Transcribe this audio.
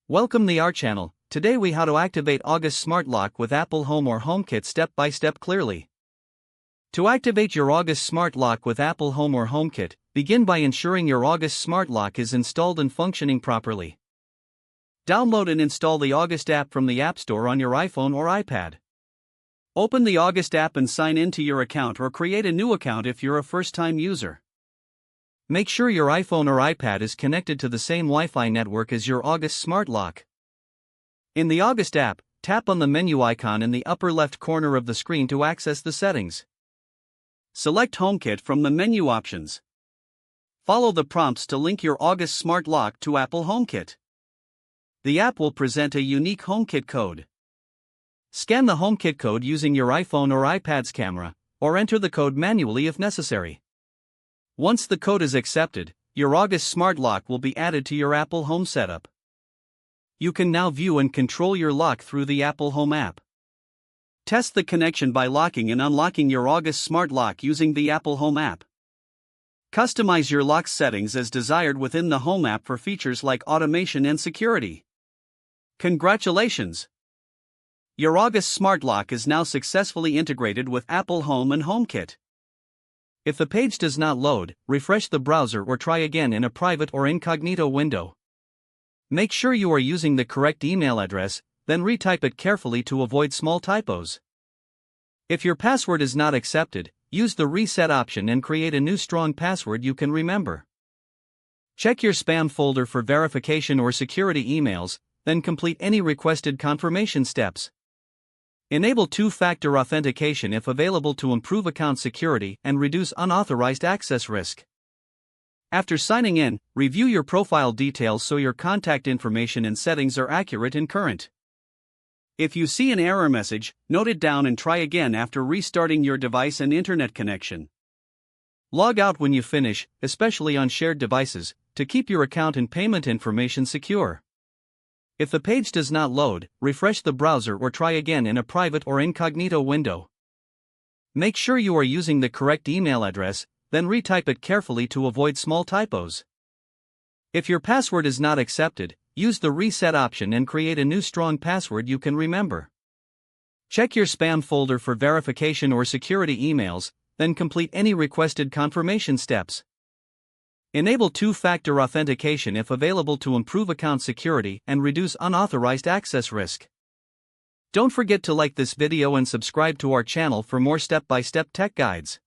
Welcome to our channel. Today we how to activate August Smart Lock with Apple Home or HomeKit step by step clearly. To activate your August Smart Lock with Apple Home or HomeKit, begin by ensuring your August Smart Lock is installed and functioning properly. Download and install the August app from the App Store on your iPhone or iPad. Open the August app and sign in to your account or create a new account if you're a first-time user. Make sure your iPhone or iPad is connected to the same Wi-Fi network as your August Smart Lock. In the August app, tap on the menu icon in the upper left corner of the screen to access the settings. Select HomeKit from the menu options. Follow the prompts to link your August Smart Lock to Apple HomeKit. The app will present a unique HomeKit code. Scan the HomeKit code using your iPhone or iPad's camera, or enter the code manually if necessary. Once the code is accepted, your August Smart Lock will be added to your Apple Home setup. You can now view and control your lock through the Apple Home app. Test the connection by locking and unlocking your August Smart Lock using the Apple Home app. Customize your lock settings as desired within the Home app for features like automation and security. Congratulations! Your August Smart Lock is now successfully integrated with Apple Home and HomeKit. If the page does not load, refresh the browser or try again in a private or incognito window. Make sure you are using the correct email address, then retype it carefully to avoid small typos. If your password is not accepted, use the reset option and create a new strong password you can remember. Check your spam folder for verification or security emails, then complete any requested confirmation steps. Enable two-factor authentication if available to improve account security and reduce unauthorized access risk. After signing in, review your profile details so your contact information and settings are accurate and current. If you see an error message, note it down and try again after restarting your device and internet connection. Log out when you finish, especially on shared devices, to keep your account and payment information secure. If the page does not load, refresh the browser or try again in a private or incognito window. Make sure you are using the correct email address, then retype it carefully to avoid small typos. If your password is not accepted, use the reset option and create a new strong password you can remember. Check your spam folder for verification or security emails, then complete any requested confirmation steps. Enable two-factor authentication if available to improve account security and reduce unauthorized access risk. Don't forget to like this video and subscribe to our channel for more step-by-step tech guides.